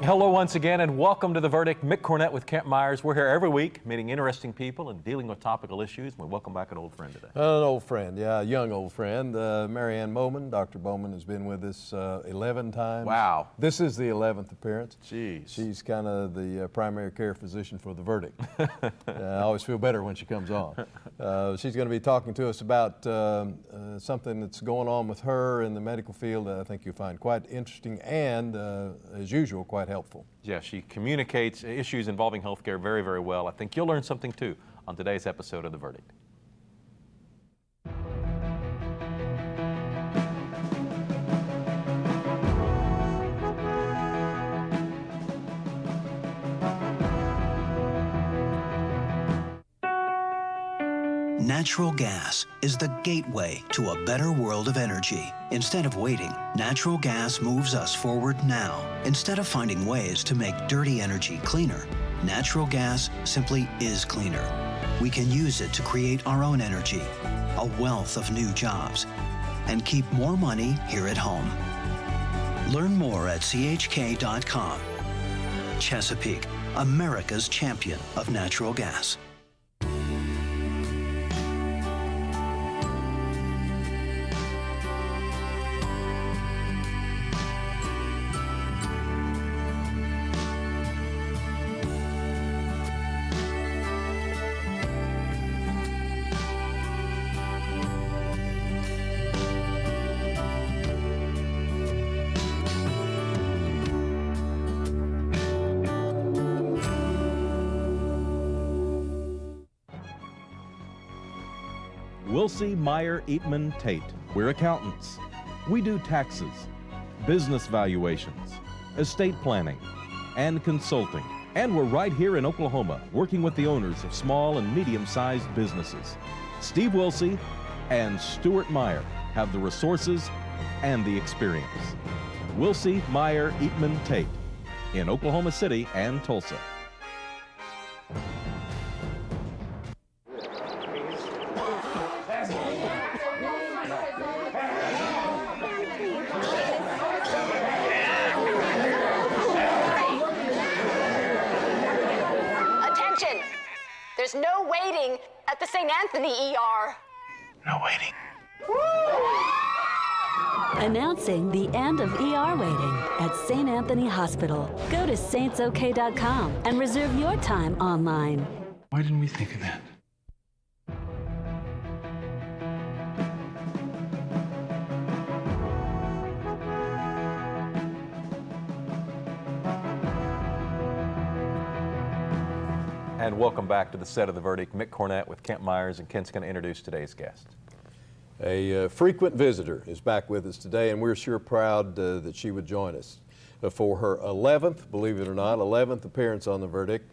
Hello once again and welcome to The Verdict. Mick Cornett with Kent Myers. We're here every week meeting interesting people and dealing with topical issues. We welcome back an old friend today. An old friend, yeah, a young old friend. Ann Bauman. Dr. Bauman has been with us 11 times. Wow. This is the 11th appearance. Jeez. She's kind of the primary care physician for The Verdict. I always feel better when she comes on. She's going to be talking to us about something that's going on with her in the medical field that I think you'll find quite interesting and, as usual, quite helpful. Yeah, she communicates issues involving healthcare very, very well. I think you'll learn something too on today's episode of The Verdict. Natural gas is the gateway to a better world of energy. Instead of waiting, natural gas moves us forward now. Instead of finding ways to make dirty energy cleaner, natural gas simply is cleaner. We can use it to create our own energy, a wealth of new jobs, and keep more money here at home. Learn more at chk.com. Chesapeake, America's champion of natural gas. Wilsey, Meyer, Eatman, Tate. We're accountants. We do taxes, business valuations, estate planning, and consulting. And we're right here in Oklahoma, working with the owners of small and medium-sized businesses. Steve Wilsey and Stuart Meyer have the resources and the experience. Wilsey, Meyer, Eatman, Tate in Oklahoma City and Tulsa. There's no waiting at the St. Anthony ER. No waiting. Announcing the end of ER waiting at St. Anthony Hospital. Go to saintsok.com and reserve your time online. Why didn't we think of that? And welcome back to the set of The Verdict. Mick Cornett with Kent Myers, and Kent's going to introduce today's guest. A frequent visitor is back with us today, and we're sure proud that she would join us for her 11th, believe it or not, 11th appearance on The Verdict.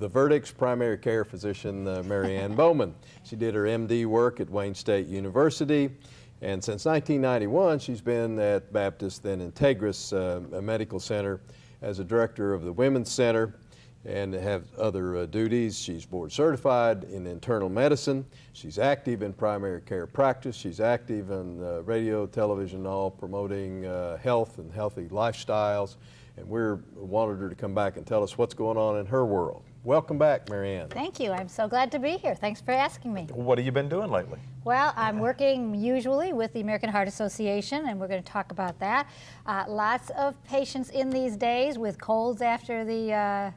The Verdict's primary care physician, Ann Bauman. She did her MD work at Wayne State University, and since 1991, she's been at Baptist, then Integris Medical Center as a director of the Women's Center, and have other duties. She's board certified in internal medicine. She's active in primary care practice. She's active in radio, television, all promoting health and healthy lifestyles. And we're wanted her to come back and tell us what's going on in her world. Welcome back, Ann. Thank you. I'm so glad to be here. Thanks for asking me. What have you been doing lately? Well, I'm working usually with the American Heart Association, and we're going to talk about that. Lots of patients in these days with colds after the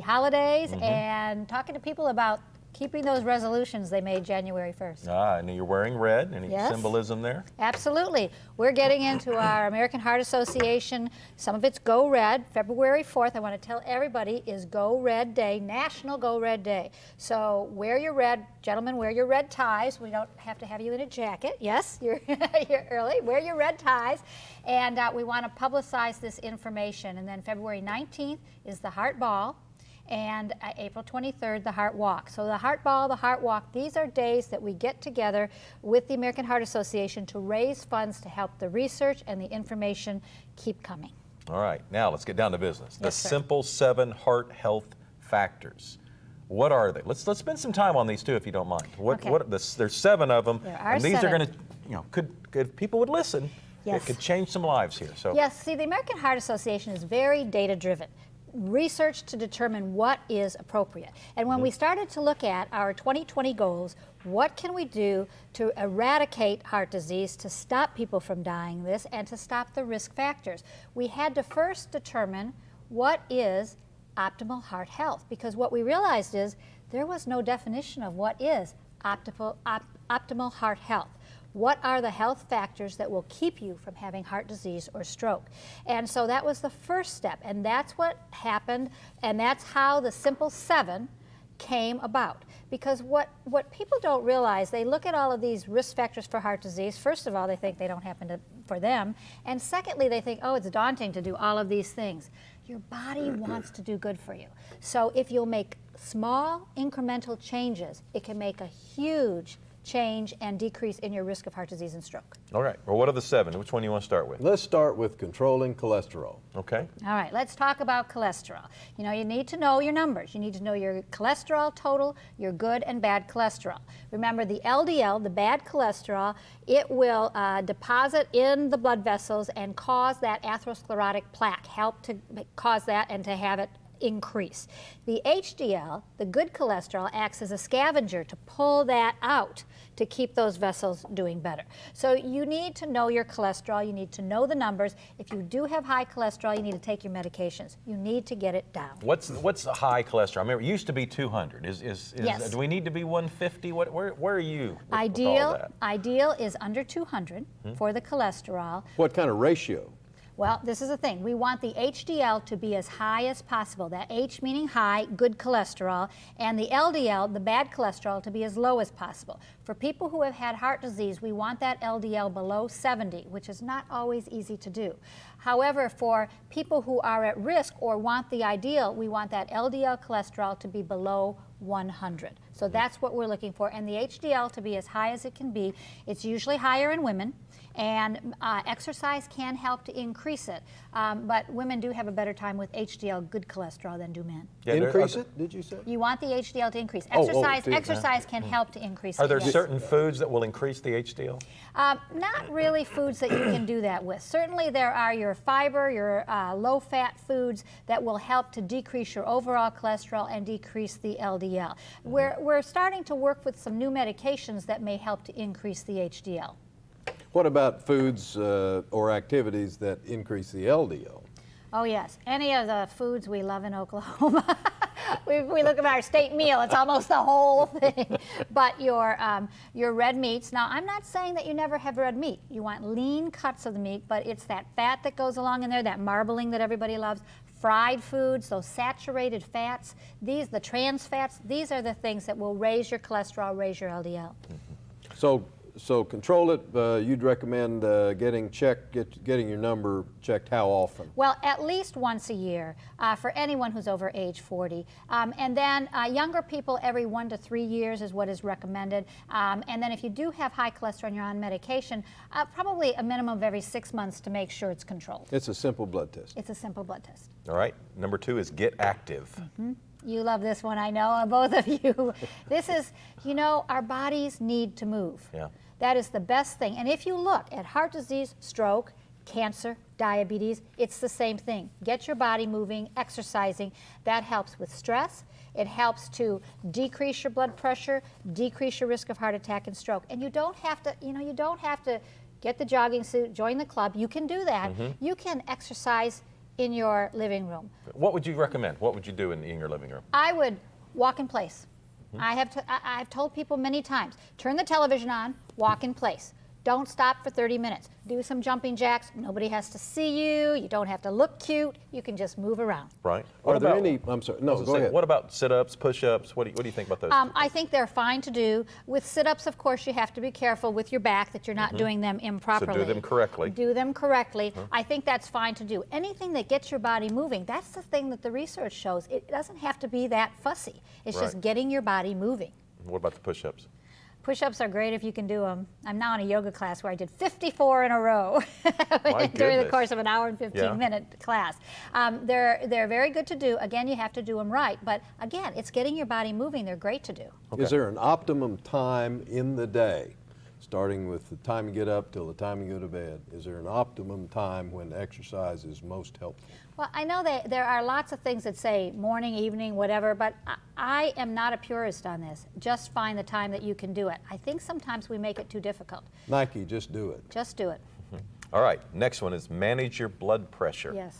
holidays, and talking to people about keeping those resolutions they made January 1st. And you're wearing red. Any symbolism there? Absolutely. We're getting into our American Heart Association. Some of it's Go Red. February 4th, I want to tell everybody, is Go Red Day, National Go Red Day. So wear your red, gentlemen, wear your red ties. We don't have to have you in a jacket. Yes, you're early. Wear your red ties. And we want to publicize this information. And then February 19th is the Heart Ball. And April 23rd, the Heart Walk. So the Heart Ball, the Heart Walk, these are days that we get together with the American Heart Association to raise funds to help the research and the information keep coming. All right, now let's get down to business. The Yes, sir. simple 7 heart health factors. What are they? Let's spend some time on these too, if you don't mind. Okay. There's 7 of them, There are and these 7. are going to, could if people would listen, Yes. It could change some lives here. So Yes, see, the American Heart Association is very data-driven. Research to determine what is appropriate. And when we started to look at our 2020 goals, what can we do to eradicate heart disease, to stop people from dying this, and to stop the risk factors? We had to first determine what is optimal heart health, because what we realized is there was no definition of what is optimal heart health. What are the health factors that will keep you from having heart disease or stroke? And so that was the first step, and that's what happened, and that's how the Simple 7 came about. Because what people don't realize, they look at all of these risk factors for heart disease. First of all, they think they don't happen for them, and secondly, they think, oh, it's daunting to do all of these things. Your body wants to do good for you. So if you'll make small incremental changes, it can make a huge change and decrease in your risk of heart disease and stroke. all right. Well, what are the 7? Which one do you want to start with? Let's start with controlling cholesterol. Okay. All right, let's talk about cholesterol. You know, you need to know your numbers. You need to know your cholesterol total, your good and bad cholesterol. Remember, the LDL, the bad cholesterol, it will deposit in the blood vessels and cause that atherosclerotic plaque, help to cause that and to have it increase. The HDL, the good cholesterol, acts as a scavenger to pull that out to keep those vessels doing better. So you need to know your cholesterol, you need to know the numbers. If you do have high cholesterol, you need to take your medications. You need to get it down. What's the high cholesterol? I remember it used to be 200. Yes. Do we need to be 150? Where are you with all Ideal, that? ideal is under 200 for the cholesterol. What kind of ratio? Well, this is the thing. We want the HDL to be as high as possible. That H meaning high, good cholesterol, and the LDL, the bad cholesterol, to be as low as possible. For people who have had heart disease, we want that LDL below 70, which is not always easy to do. However, for people who are at risk or want the ideal, we want that LDL cholesterol to be below 100. So that's what we're looking for, and the HDL to be as high as it can be. It's usually higher in women, and exercise can help to increase it. But women do have a better time with HDL, good cholesterol, than do men. Yeah, Increase it, did you say? You want the HDL to increase. Oh, Exercise can help to increase Are it. there yes. certain foods that will increase the HDL? Not really foods that you can do that with. Certainly there are your fiber, your low-fat foods that will help to decrease your overall cholesterol and decrease the LDL. We're starting to work with some new medications that may help to increase the HDL. What about foods or activities that increase the LDL? Oh yes, any of the foods we love in Oklahoma. we look at our state meal, it's almost the whole thing. But your red meats, now I'm not saying that you never have red meat. You want lean cuts of the meat, but it's that fat that goes along in there, that marbling that everybody loves. Fried foods, those saturated fats, the trans fats, these are the things that will raise your cholesterol, raise your LDL. So control it. You'd recommend getting your number checked how often? Well, at least once a year for anyone who's over age 40. And then younger people every 1 to 3 years is what is recommended. And then if you do have high cholesterol and you're on medication, probably a minimum of every 6 months to make sure it's controlled. It's a simple blood test. It's a simple blood test. All right. Number 2 is get active. Mm-hmm. You love this one, I know, both of you. This is, our bodies need to move. Yeah. That is the best thing. And if you look at heart disease, stroke, cancer, diabetes, it's the same thing. Get your body moving, exercising. That helps with stress. It helps to decrease your blood pressure, decrease your risk of heart attack and stroke. And you don't have to, get the jogging suit, join the club. You can do that. Mm-hmm. You can exercise in your living room. What would you recommend? What would you do in your living room? I would walk in place. I've told people many times, turn the television on, walk in place. Don't stop for 30 minutes. Do some jumping jacks. Nobody has to see you. You don't have to look cute. You can just move around. Right. Are there any, I'm sorry, no, go ahead. What about sit-ups, push-ups? What do you think about those? I think they're fine to do. With sit-ups, of course, you have to be careful with your back that you're not doing them improperly. So do them correctly. Do them correctly. I think that's fine to do. Anything that gets your body moving, that's the thing that the research shows. It doesn't have to be that fussy. It's just getting your body moving. What about the push-ups? Push-ups are great if you can do them. I'm now in a yoga class where I did 54 in a row during the course of an hour and 15-minute class. They're very good to do. Again, you have to do them right. But again, it's getting your body moving. They're great to do. Okay. Is there an optimum time in the day starting with the time you get up till the time you go to bed? Is there an optimum time when exercise is most helpful? Well, I know that there are lots of things that say morning, evening, whatever, but I am not a purist on this. Just find the time that you can do it. I think sometimes we make it too difficult. Nike, just do it. Just do it. All right, next one is manage your blood pressure. Yes.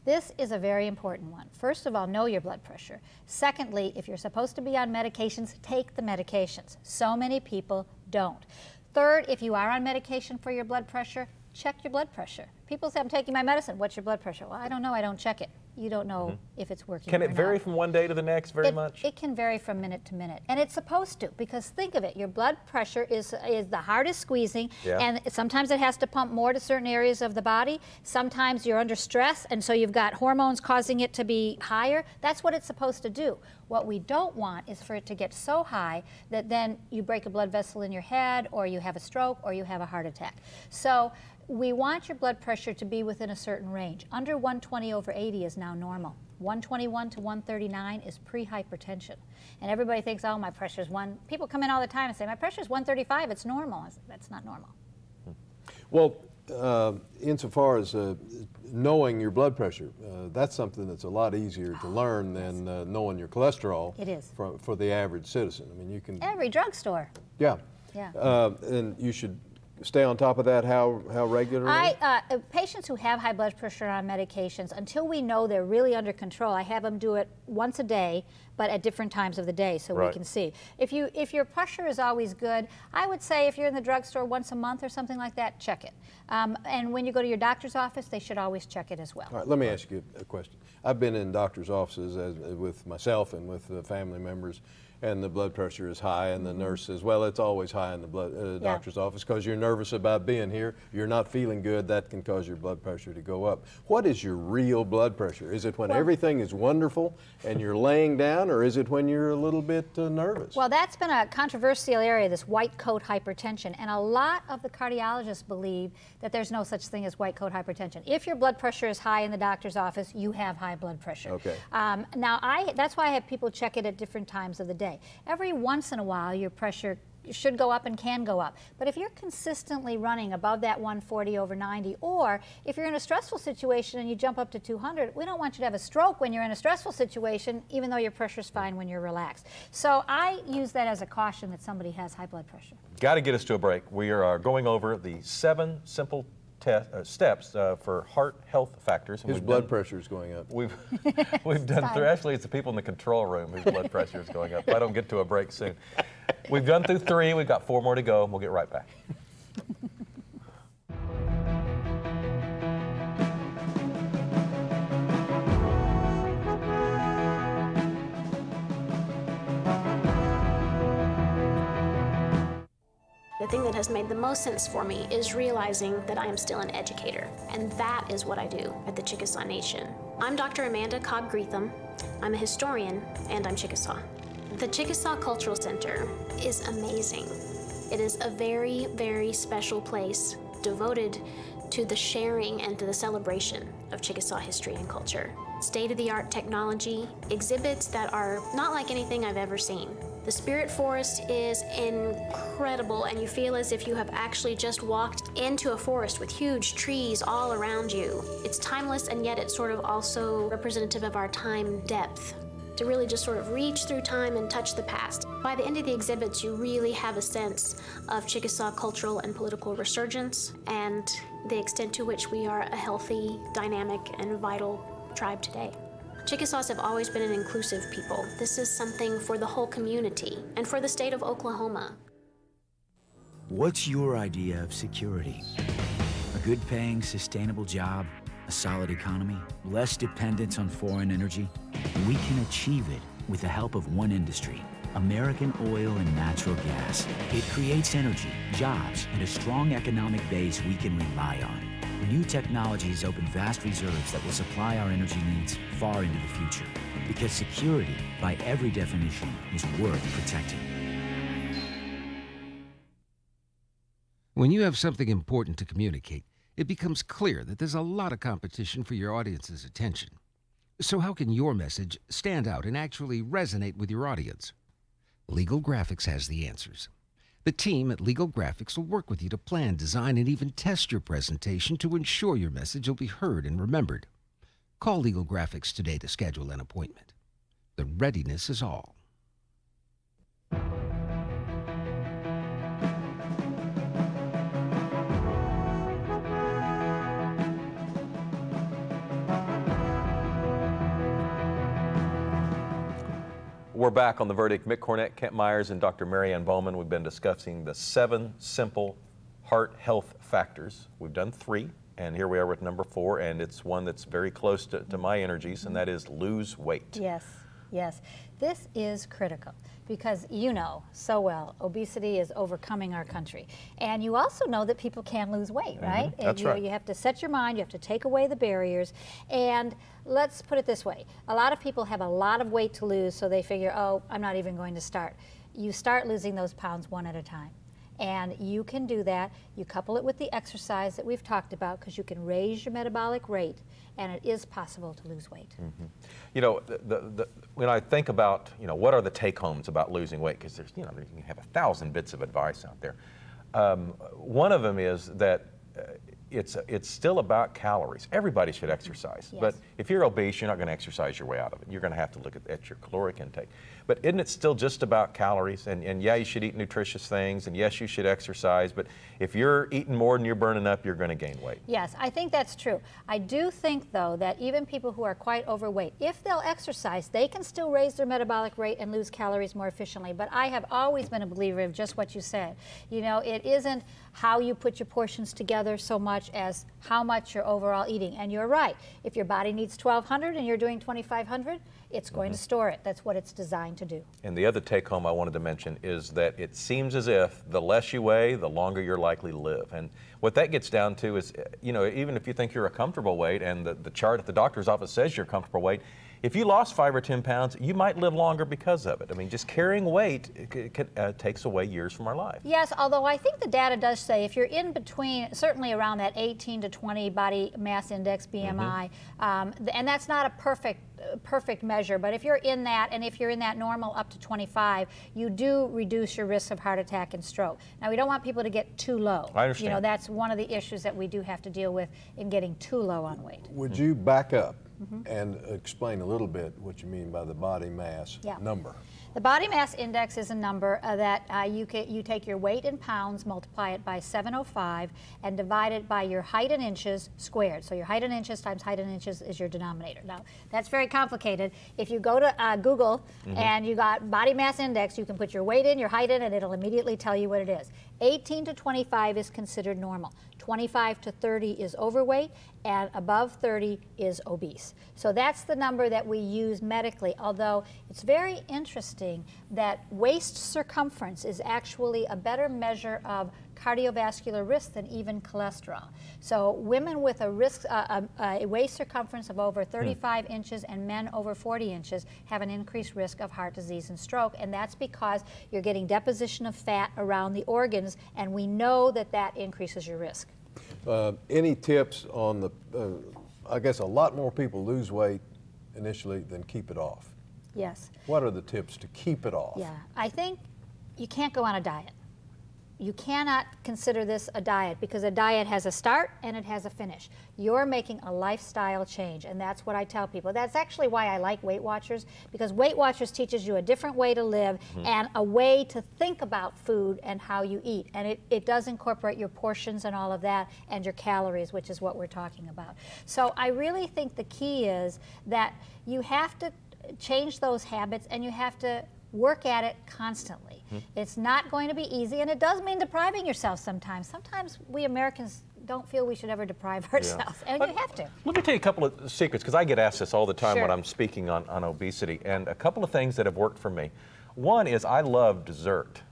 This is a very important one. First of all, know your blood pressure. Secondly, if you're supposed to be on medications, take the medications. So many people don't. Third, if you are on medication for your blood pressure, check your blood pressure. People say, I'm taking my medicine. What's your blood pressure? Well, I don't know. I don't check it. You don't know if it's working. Can it or vary not. from one day to the next very much? It can vary from minute to minute, and it's supposed to, because think of it, your blood pressure is the heart is squeezing, and sometimes it has to pump more to certain areas of the body. Sometimes you're under stress, and so you've got hormones causing it to be higher. That's what it's supposed to do. What we don't want is for it to get so high that then you break a blood vessel in your head, or you have a stroke, or you have a heart attack. So we want your blood pressure to be within a certain range. Under 120/80 is now normal. 121 to 139 is pre-hypertension. And everybody thinks, oh, my pressure's one. People come in all the time and say, my pressure's 135, it's normal. That's not normal. Well, insofar as knowing your blood pressure, that's something that's a lot easier to learn than knowing your cholesterol. It is. For the average citizen. I mean, you can. Every drugstore. Yeah. Yeah. And you should stay on top of that how regularly? Patients who have high blood pressure on medications, until we know they're really under control, I have them do it once a day, but at different times of the day, so we can see. If your pressure is always good, I would say if you're in the drugstore once a month or something like that, check it. And when you go to your doctor's office, they should always check it as well. All right, let me ask you a question. I've been in doctor's offices with myself and with family members, and the blood pressure is high, and the nurse says, well, it's always high in the doctor's office because you're nervous about being here. You're not feeling good. That can cause your blood pressure to go up. What is your real blood pressure? Is it when everything is wonderful and you're laying down, or is it when you're a little bit nervous? Well, that's been a controversial area, this white coat hypertension, and a lot of the cardiologists believe that there's no such thing as white coat hypertension. If your blood pressure is high in the doctor's office, you have high blood pressure. Okay. Now, that's why I have people check it at different times of the day. Every once in a while, your pressure should go up and can go up. But if you're consistently running above that 140/90, or if you're in a stressful situation and you jump up to 200, we don't want you to have a stroke when you're in a stressful situation, even though your pressure's fine when you're relaxed. So I use that as a caution that somebody has high blood pressure. Got to get us to a break. We are going over the 7 simple steps for heart health factors. His blood pressure is going up. We've done 3. Actually, it's the people in the control room whose blood pressure is going up. If I don't get to a break soon. We've gone through 3. We've got 4 more to go, and we'll get right back. The thing that has made the most sense for me is realizing that I am still an educator, and that is what I do at the Chickasaw Nation. I'm Dr. Amanda Cobb-Greetham. I'm a historian, and I'm Chickasaw. The Chickasaw Cultural Center is amazing. It is a very, very special place devoted to the sharing and to the celebration of Chickasaw history and culture. State-of-the-art technology, exhibits that are not like anything I've ever seen. The Spirit Forest is incredible, and you feel as if you have actually just walked into a forest with huge trees all around you. It's timeless, and yet it's sort of also representative of our time depth, to really just sort of reach through time and touch the past. By the end of the exhibits, you really have a sense of Chickasaw cultural and political resurgence, and the extent to which we are a healthy, dynamic, and vital tribe today. Chickasaws have always been an inclusive people. This is something for the whole community and for the state of Oklahoma. What's your idea of security? A good-paying, sustainable job, a solid economy, less dependence on foreign energy? We can achieve it with the help of one industry, American oil and natural gas. It creates energy, jobs, and a strong economic base we can rely on. New technologies open vast reserves that will supply our energy needs far into the future. Because security, by every definition, is worth protecting. When you have something important to communicate, it becomes clear that there's a lot of competition for your audience's attention. So how can your message stand out and actually resonate with your audience? Legal Graphics has the answers. The team at Legal Graphics will work with you to plan, design, and even test your presentation to ensure your message will be heard and remembered. Call Legal Graphics today to schedule an appointment. The readiness is all. We're back on The Verdict. Mick Cornett, Kent Myers, and Dr. Ann Bauman. We've been discussing the 7 simple heart health factors. We've done 3, and here we are with number 4, and it's one that's very close to my energies, and that is lose weight. Yes, yes. This is critical because you know so well obesity is overcoming our country. And you also know that people can lose weight, right? That's right. You have to set your mind, you have to take away the barriers. And let's put it this way. A lot of people have a lot of weight to lose, so they figure, oh, I'm not even going to start. You start losing those pounds one at a time. And you can do that. You couple it with the exercise that we've talked about because you can raise your metabolic rate, and it is possible to lose weight. You know, when I think about, what are the take-homes about losing weight, because there's, you can have 1,000 bits of advice out there. One of them is that it's still about calories. Everybody should exercise, Yes. but if you're obese, you're not going to exercise your way out of it. You're going to have to look at your caloric intake. But isn't it still just about calories? And yeah, you should eat nutritious things, and yes, you should exercise, but if you're eating more than you're burning up, you're going to gain weight. Yes, I think that's true. I do think, though, that even people who are quite overweight, if they'll exercise, they can still raise their metabolic rate and lose calories more efficiently. But I have always been a believer of just what you said. It isn't how you put your portions together so much as how much you're overall eating. And you're right. If your body needs 1,200 and you're doing 2,500, it's going to store it. That's what it's designed to do. And the other take-home I wanted to mention is that it seems as if the less you weigh, the longer you're likely to live. And what that gets down to is, even if you think you're a comfortable weight and the chart at the doctor's office says you're a comfortable weight, if you lost 5 or 10 pounds, you might live longer because of it. I mean, just carrying weight takes away years from our life. Yes, although I think the data does say if you're in between, certainly around that 18 to 20 body mass index, BMI, and that's not a perfect measure, but if you're in that, and if you're in that normal up to 25, you do reduce your risk of heart attack and stroke. Now, we don't want people to get too low. I understand. That's one of the issues that we do have to deal with in getting too low on weight. Would you back up and explain a little bit what you mean by the body mass number? The body mass index is a number that you take your weight in pounds, multiply it by 705, and divide it by your height in inches squared. So your height in inches times height in inches is your denominator. Now, that's very complicated. If you go to Google and you got body mass index, you can put your weight in, your height in, and it'll immediately tell you what it is. 18 to 25 is considered normal. 25 to 30 is overweight, and above 30 is obese. So that's the number that we use medically, although it's very interesting that waist circumference is actually a better measure of cardiovascular risk than even cholesterol. So women with a waist circumference of over 35 inches and men over 40 inches have an increased risk of heart disease and stroke, and that's because you're getting deposition of fat around the organs, and we know that that increases your risk. Any tips on I guess a lot more people lose weight initially than keep it off. Yes. What are the tips to keep it off? Yeah, I think you can't go on a diet. You cannot consider this a diet because a diet has a start and it has a finish. You're making a lifestyle change, and that's what I tell people. That's actually why I like Weight Watchers, because Weight Watchers teaches you a different way to live and a way to think about food and how you eat. And it does incorporate your portions and all of that and your calories, which is what we're talking about. So I really think the key is that you have to change those habits and you have to work at it constantly. It's not going to be easy, and it does mean depriving yourself sometimes. Sometimes we Americans don't feel we should ever deprive ourselves, and you have to. Let me tell you a couple of secrets, because I get asked this all the time Sure. when I'm speaking on obesity, and a couple of things that have worked for me. One is I love dessert.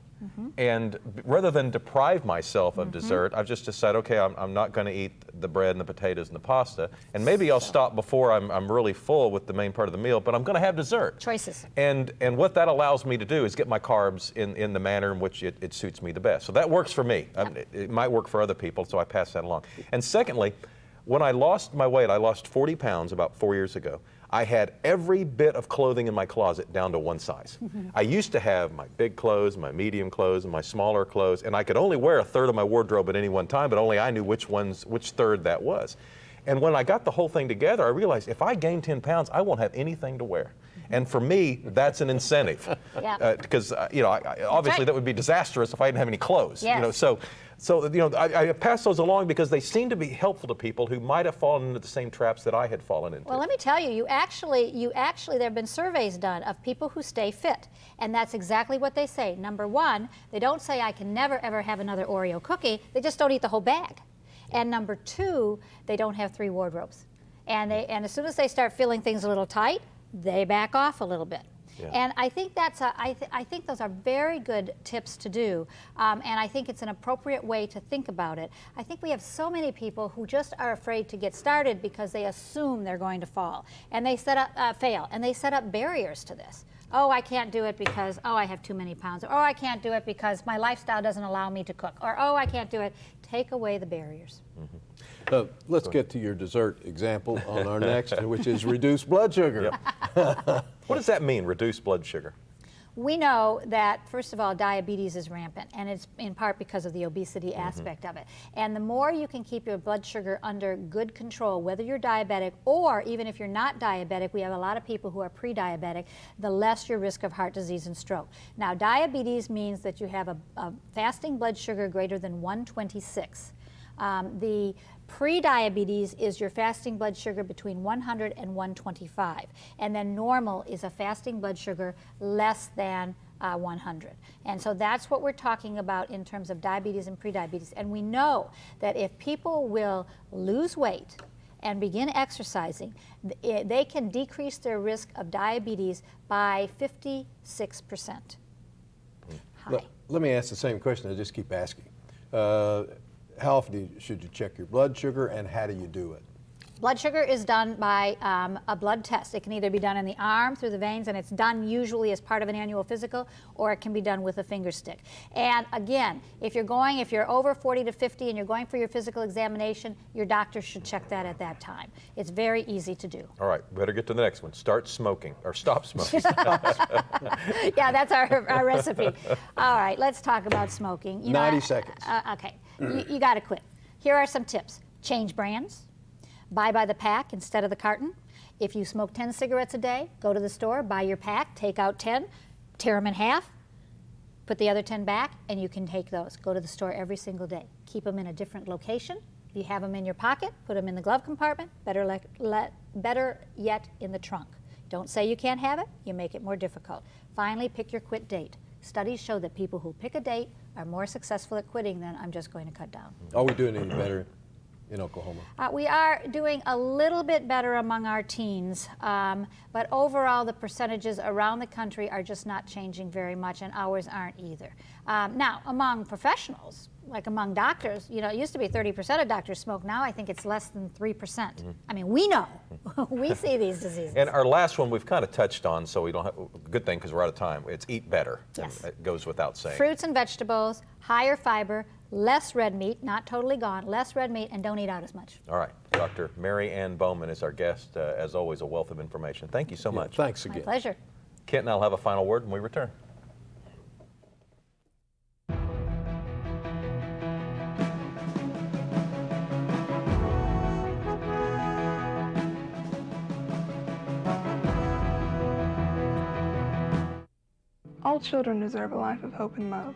And rather than deprive myself of dessert, I've just decided, okay, I'm not going to eat the bread and the potatoes and the pasta, and maybe I'll stop before I'm really full with the main part of the meal, but I'm going to have dessert. Choices. And what that allows me to do is get my carbs in the manner in which it suits me the best. So that works for me. It might work for other people, so I pass that along. And secondly, when I lost my weight, I lost 40 pounds about 4 years ago. I had every bit of clothing in my closet down to one size. I used to have my big clothes, my medium clothes, and my smaller clothes, and I could only wear a third of my wardrobe at any one time, but only I knew which third that was. And when I got the whole thing together, I realized if I gain 10 pounds, I won't have anything to wear. And for me, that's an incentive. Because, obviously that would be disastrous if I didn't have any clothes. Yes. So I pass those along because they seem to be helpful to people who might have fallen into the same traps that I had fallen into. Well, let me tell you, you actually, there have been surveys done of people who stay fit, and that's exactly what they say. Number one, they don't say I can never ever have another Oreo cookie, they just don't eat the whole bag. And number two, they don't have 3 wardrobes. And as soon as they start feeling things a little tight, they back off a little bit. Yeah. And I think I think those are very good tips to do, and I think it's an appropriate way to think about it. I think we have so many people who just are afraid to get started because they assume they're going to fall, and they fail, and they set up barriers to this. Oh, I can't do it because, oh, I have too many pounds, or oh, I can't do it because my lifestyle doesn't allow me to cook, or oh, I can't do it. Take away the barriers. Let's get to your dessert example on our next, which is reduced blood sugar. Yep. What does that mean, reduced blood sugar? We know that, first of all, diabetes is rampant, and it's in part because of the obesity aspect of it. And the more you can keep your blood sugar under good control, whether you're diabetic or even if you're not diabetic, we have a lot of people who are pre-diabetic, the less your risk of heart disease and stroke. Now, diabetes means that you have a fasting blood sugar greater than 126. The pre-diabetes is your fasting blood sugar between 100 and 125. And then normal is a fasting blood sugar less than 100. And so that's what we're talking about in terms of diabetes and pre-diabetes. And we know that if people will lose weight and begin exercising, they can decrease their risk of diabetes by 56%. Let me ask the same question I just keep asking. How often should you check your blood sugar, and how do you do it? Blood sugar is done by a blood test. It can either be done in the arm through the veins, and it's done usually as part of an annual physical, or it can be done with a finger stick. And again, if you're over 40 to 50 and you're going for your physical examination, your doctor should check that at that time. It's very easy to do. All right, better get to the next one. Start smoking, or stop smoking. Yeah, that's our recipe. All right, let's talk about smoking. 90 seconds. Okay, you got to quit. Here are some tips. Change brands. Buy by the pack instead of the carton. If you smoke 10 cigarettes a day, go to the store, buy your pack, take out 10, tear them in half, put the other 10 back, and you can take those. Go to the store every single day. Keep them in a different location. If you have them in your pocket, put them in the glove compartment, better yet in the trunk. Don't say you can't have it, you make it more difficult. Finally, pick your quit date. Studies show that people who pick a date are more successful at quitting than I'm just going to cut down. Are we doing any better in Oklahoma? We are doing a little bit better among our teens, but overall the percentages around the country are just not changing very much, and ours aren't either. Now, among professionals, like among doctors, it used to be 30% of doctors smoke. Now I think it's less than 3%. I mean, we know. We see these diseases. And our last one we've kind of touched on, so we don't have, good thing because we're out of time. It's eat better. Yes. It goes without saying. Fruits and vegetables, higher fiber, less red meat, not totally gone, less red meat, and don't eat out as much. All right. Dr. Mary Ann Bauman is our guest. As always, a wealth of information. Thank you so much. Thanks again. My pleasure. Kent and I'll have a final word when we return. All children deserve a life of hope and love,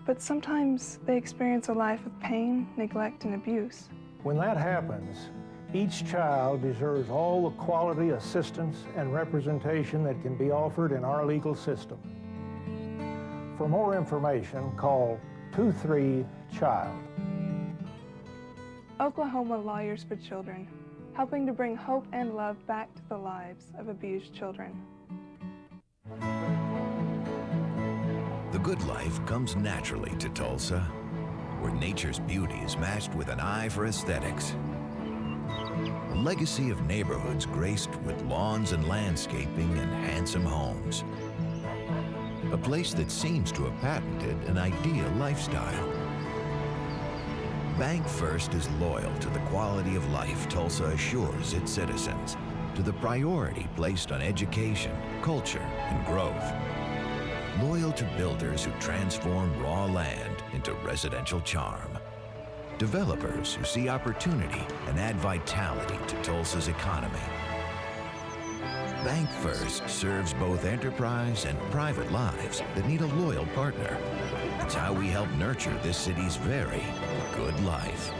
but sometimes they experience a life of pain, neglect, and abuse. When that happens, each child deserves all the quality assistance and representation that can be offered in our legal system. For more information, call 23-CHILD. Oklahoma Lawyers for Children, helping to bring hope and love back to the lives of abused children. The good life comes naturally to Tulsa, where nature's beauty is matched with an eye for aesthetics. A legacy of neighborhoods graced with lawns and landscaping and handsome homes. A place that seems to have patented an ideal lifestyle. Bank First is loyal to the quality of life Tulsa assures its citizens to the priority placed on education, culture, and growth. Loyal to builders who transform raw land into residential charm. Developers who see opportunity and add vitality to Tulsa's economy. Bank First serves both enterprise and private lives that need a loyal partner. It's how we help nurture this city's very good life.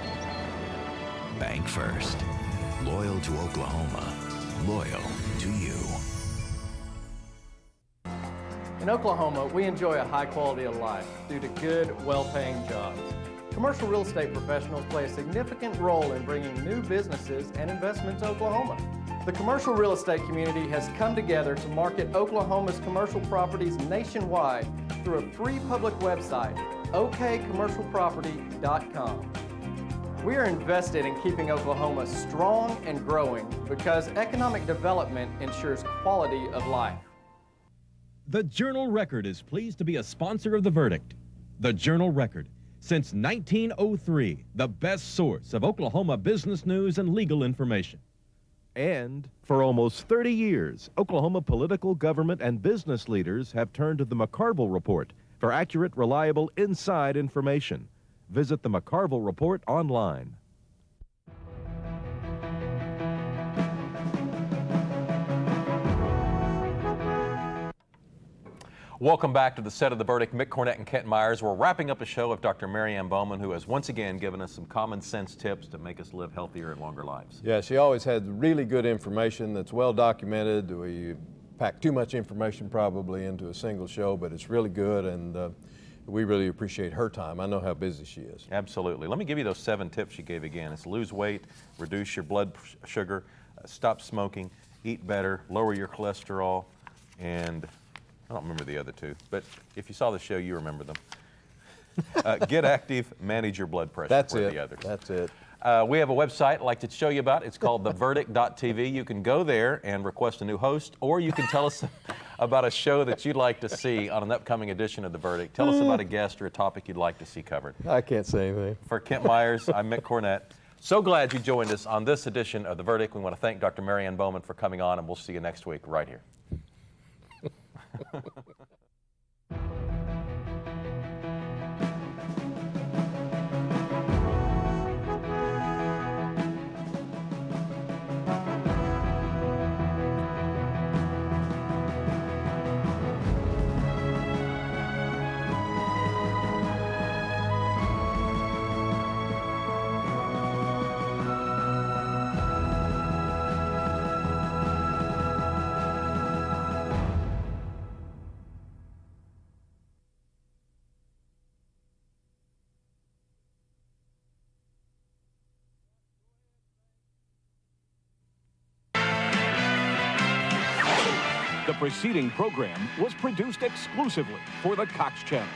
Bank First. Loyal to Oklahoma. Loyal to you. In Oklahoma, we enjoy a high quality of life due to good, well-paying jobs. Commercial real estate professionals play a significant role in bringing new businesses and investment to Oklahoma. The commercial real estate community has come together to market Oklahoma's commercial properties nationwide through a free public website, okcommercialproperty.com. We are invested in keeping Oklahoma strong and growing because economic development ensures quality of life. The Journal-Record is pleased to be a sponsor of The Verdict. The Journal-Record, since 1903, the best source of Oklahoma business news and legal information. And for almost 30 years, Oklahoma political, government, and business leaders have turned to the McCarville Report for accurate, reliable, inside information. Visit the McCarville Report online. Welcome back to the set of The Verdict. Mick Cornett and Kent Myers. We're wrapping up a show with Dr. Ann Bauman, who has once again given us some common sense tips to make us live healthier and longer lives. Yeah, she always had really good information that's well documented. We pack too much information probably into a single show, but it's really good, and we really appreciate her time. I know how busy she is. Absolutely. Let me give you those 7 tips she gave again. It's lose weight, reduce your blood sugar, stop smoking, eat better, lower your cholesterol, and I don't remember the other 2, but if you saw the show, you remember them. Get active, manage your blood pressure. That's were it. The others. That's it. We have a website I'd like to show you about. It's called theverdict.tv. You can go there and request a new host, or you can tell us about a show that you'd like to see on an upcoming edition of The Verdict. Tell us about a guest or a topic you'd like to see covered. I can't say anything. For Kent Myers, I'm Mick Cornett. So glad you joined us on this edition of The Verdict. We want to thank Dr. Ann Bauman for coming on, and we'll see you next week right here. The preceding program was produced exclusively for the Cox Channel.